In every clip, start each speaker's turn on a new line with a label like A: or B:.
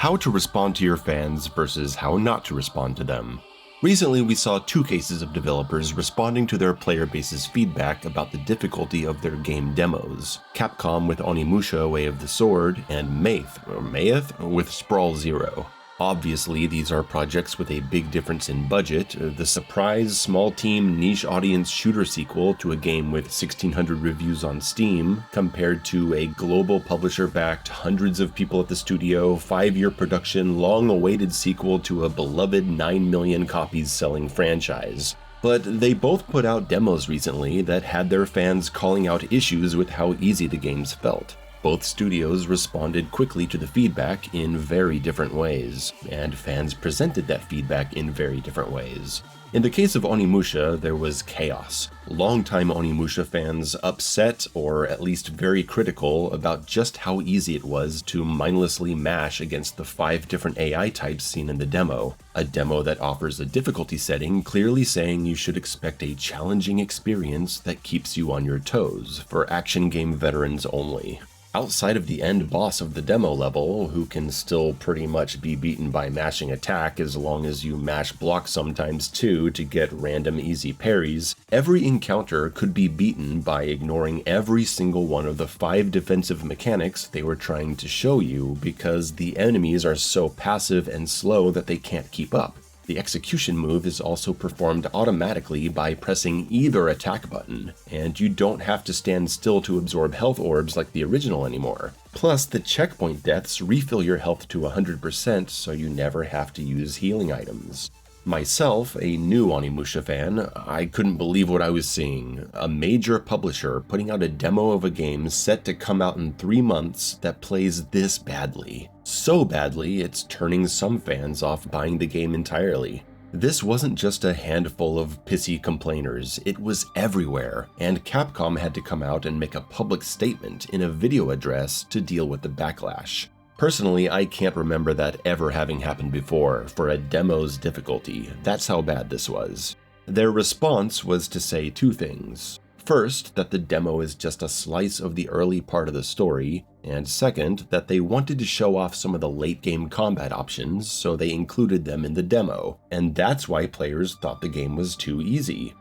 A: how to respond to your fans versus how not to respond to them. Recently, we saw two cases of developers responding to their player base's feedback about the difficulty of their game demos. Capcom with Onimusha Way of the Sword, and Mayeth with Sprawl Zero. Obviously, these are projects with a big difference in budget. The surprise, small-team, niche audience shooter sequel to a game with 1,600 reviews on Steam, compared to a global publisher-backed, hundreds of people at the studio, 5-year production, long-awaited sequel to a beloved 9 million copies selling franchise. But they both put out demos recently that had their fans calling out issues with how easy the games felt. Both studios responded quickly to the feedback in very different ways, and fans presented that feedback in very different ways. In the case of Onimusha, there was chaos. Longtime Onimusha fans upset, or at least very critical, about just how easy it was to mindlessly mash against the 5 different AI types seen in the demo. A demo that offers a difficulty setting clearly saying you should expect a challenging experience that keeps you on your toes, for action game veterans only. Outside of the end boss of the demo level, who can still pretty much be beaten by mashing attack as long as you mash block sometimes too to get random easy parries, every encounter could be beaten by ignoring every single one of the 5 defensive mechanics they were trying to show you because the enemies are so passive and slow that they can't keep up. The execution move is also performed automatically by pressing either attack button, and you don't have to stand still to absorb health orbs like the original anymore. Plus, the checkpoint deaths refill your health to 100% so you never have to use healing items. Myself, a new Onimusha fan, I couldn't believe what I was seeing. A major publisher putting out a demo of a game set to come out in 3 months that plays this badly. So badly, it's turning some fans off buying the game entirely. This wasn't just a handful of pissy complainers, it was everywhere, and Capcom had to come out and make a public statement in a video address to deal with the backlash. Personally, I can't remember that ever having happened before for a demo's difficulty. That's how bad this was. Their response was to say 2 things. First, that the demo is just a slice of the early part of the story, and second, that they wanted to show off some of the late-game combat options, so they included them in the demo, and that's why players thought the game was too easy.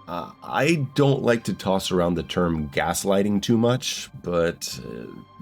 A: I don't like to toss around the term gaslighting too much, but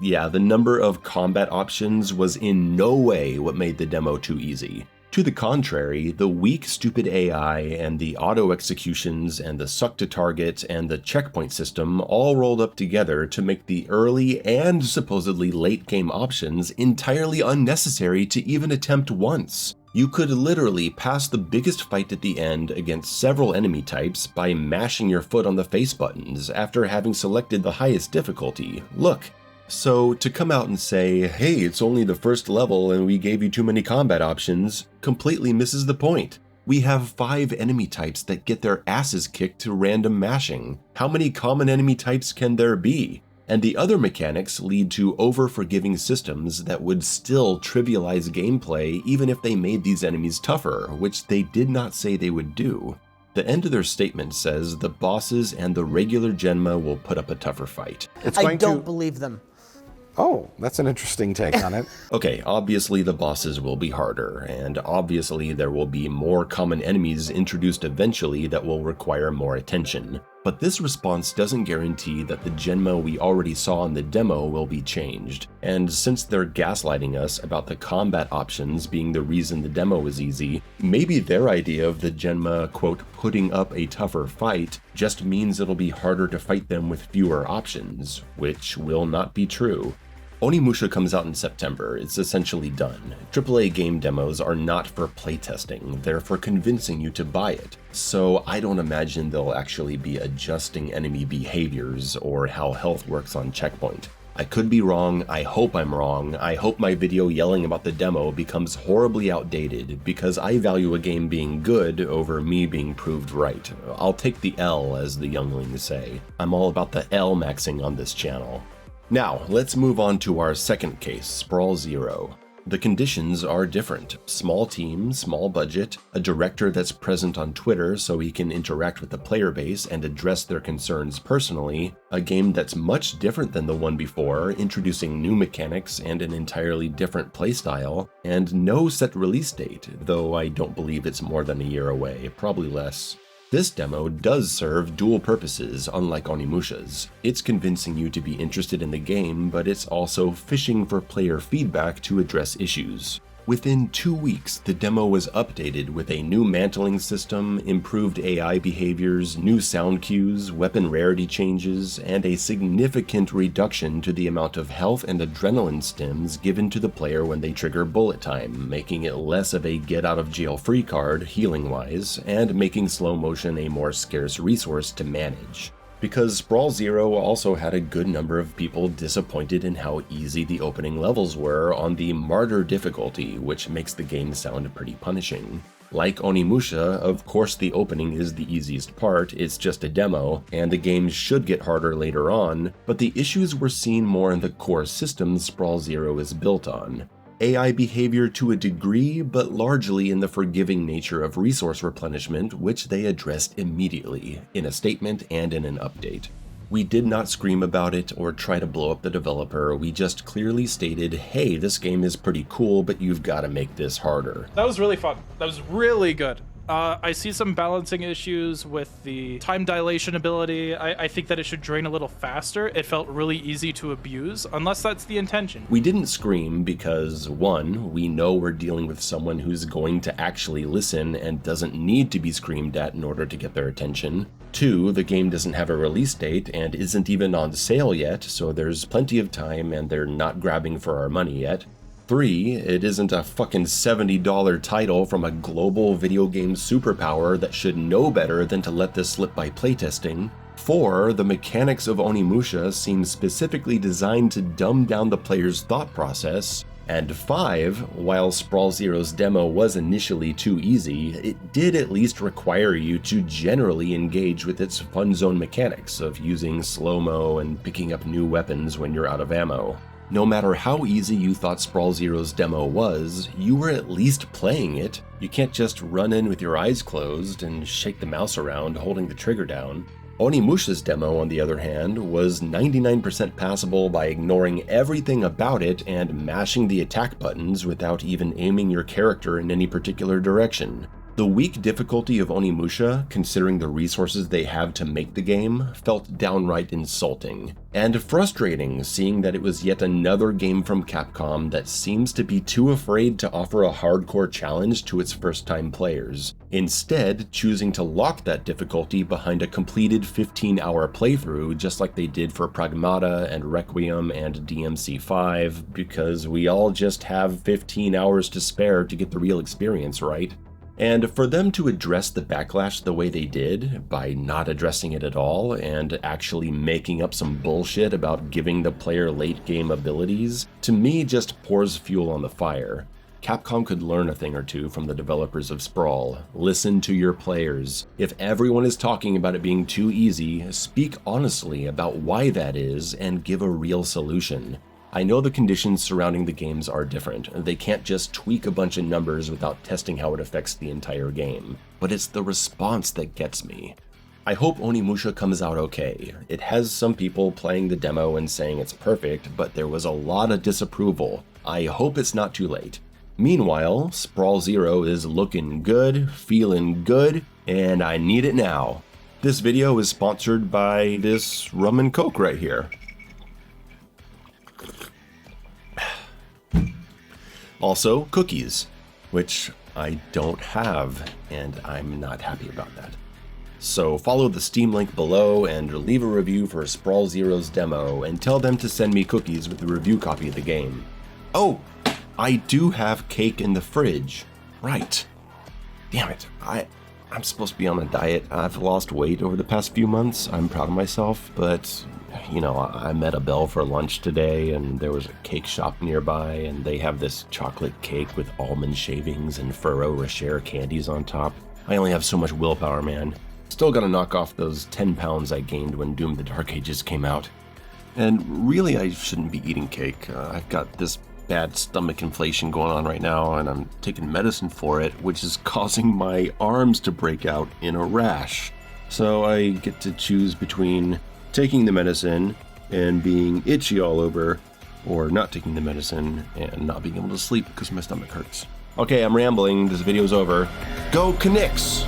A: yeah, the number of combat options was in no way what made the demo too easy. To the contrary, the weak, stupid AI and the auto executions and the suck to target and the checkpoint system all rolled up together to make the early and supposedly late game options entirely unnecessary to even attempt once. You could literally pass the biggest fight at the end against several enemy types by mashing your foot on the face buttons after having selected the highest difficulty. Look. So to come out and say, hey, it's only the first level and we gave you too many combat options, completely misses the point. We have 5 enemy types that get their asses kicked to random mashing. How many common enemy types can there be? And the other mechanics lead to over-forgiving systems that would still trivialize gameplay even if they made these enemies tougher, which they did not say they would do. The end of their statement says the bosses and the regular Genma will put up a tougher fight.
B: I don't believe them.
C: Oh, that's an interesting take on it.
A: Okay, obviously the bosses will be harder, and obviously there will be more common enemies introduced eventually that will require more attention. But this response doesn't guarantee that the Genma we already saw in the demo will be changed. And since they're gaslighting us about the combat options being the reason the demo was easy, maybe their idea of the Genma, quote, putting up a tougher fight just means it'll be harder to fight them with fewer options, which will not be true. Onimusha comes out in September. It's essentially done. AAA game demos are not for playtesting, they're for convincing you to buy it. So I don't imagine they'll actually be adjusting enemy behaviors or how health works on checkpoint. I could be wrong, I hope I'm wrong, I hope my video yelling about the demo becomes horribly outdated because I value a game being good over me being proved right. I'll take the L, as the younglings say. I'm all about the L maxing on this channel. Now, let's move on to our second case, Sprawl Zero. The conditions are different. Small team, small budget, a director that's present on Twitter so he can interact with the player base and address their concerns personally, a game that's much different than the one before, introducing new mechanics and an entirely different playstyle, and no set release date, though I don't believe it's more than a year away, probably less. This demo does serve dual purposes, unlike Onimusha's. It's convincing you to be interested in the game, but it's also fishing for player feedback to address issues. Within 2 weeks, the demo was updated with a new mantling system, improved AI behaviors, new sound cues, weapon rarity changes, and a significant reduction to the amount of health and adrenaline stims given to the player when they trigger bullet time, making it less of a get-out-of-jail-free card, healing-wise, and making slow motion a more scarce resource to manage. Because Sprawl Zero also had a good number of people disappointed in how easy the opening levels were on the Martyr difficulty, which makes the game sound pretty punishing. Like Onimusha, of course the opening is the easiest part, it's just a demo, and the game should get harder later on, but the issues were seen more in the core systems Sprawl Zero is built on. AI behavior to a degree, but largely in the forgiving nature of resource replenishment, which they addressed immediately, in a statement and in an update. We did not scream about it or try to blow up the developer, we just clearly stated, hey, this game is pretty cool, but you've got to make this harder.
B: That was really fun. That was really good. I see some balancing issues with the time dilation ability. I think that it should drain a little faster. It felt really easy to abuse, unless that's the intention.
A: We didn't scream because, one, we know we're dealing with someone who's going to actually listen and doesn't need to be screamed at in order to get their attention. Two, the game doesn't have a release date and isn't even on sale yet, so there's plenty of time and they're not grabbing for our money yet. 3, it isn't a fucking $70 title from a global video game superpower that should know better than to let this slip by playtesting. 4, the mechanics of Onimusha seem specifically designed to dumb down the player's thought process. And 5, while Sprawl Zero's demo was initially too easy, it did at least require you to generally engage with its fun zone mechanics of using slow-mo and picking up new weapons when you're out of ammo. No matter how easy you thought Sprawl Zero's demo was, you were at least playing it. You can't just run in with your eyes closed and shake the mouse around holding the trigger down. Onimusha's demo, on the other hand, was 99% passable by ignoring everything about it and mashing the attack buttons without even aiming your character in any particular direction. The weak difficulty of Onimusha, considering the resources they have to make the game, felt downright insulting, and frustrating seeing that it was yet another game from Capcom that seems to be too afraid to offer a hardcore challenge to its first-time players, instead choosing to lock that difficulty behind a completed 15-hour playthrough just like they did for Pragmata and Requiem and DMC5, because we all just have 15 hours to spare to get the real experience, right? And for them to address the backlash the way they did, by not addressing it at all and actually making up some bullshit about giving the player late game abilities, to me just pours fuel on the fire. Capcom could learn a thing or two from the developers of Sprawl. Listen to your players. If everyone is talking about it being too easy, speak honestly about why that is and give a real solution. I know the conditions surrounding the games are different. They can't just tweak a bunch of numbers without testing how it affects the entire game. But it's the response that gets me. I hope Onimusha comes out okay. It has some people playing the demo and saying it's perfect, but there was a lot of disapproval. I hope it's not too late. Meanwhile, Sprawl Zero is looking good, feeling good, and I need it now. This video is sponsored by this rum and coke right here. Also, cookies, which I don't have, and I'm not happy about that. So follow the Steam link below and leave a review for Sprawl Zero's demo, and tell them to send me cookies with a review copy of the game. Oh, I do have cake in the fridge. Right. Damn it, I'm supposed to be on a diet. I've lost weight over the past few months. I'm proud of myself, but you know, I met a Belle for lunch today and there was a cake shop nearby and they have this chocolate cake with almond shavings and Ferrero Rocher candies on top. I only have so much willpower, man. Still gotta knock off those 10 pounds I gained when Doom the Dark Ages came out. And really, I shouldn't be eating cake. I've got this bad stomach inflation going on right now, and I'm taking medicine for it, which is causing my arms to break out in a rash. So I get to choose between taking the medicine and being itchy all over, or not taking the medicine and not being able to sleep because my stomach hurts. Okay, I'm rambling. This video's over. Go Canucks!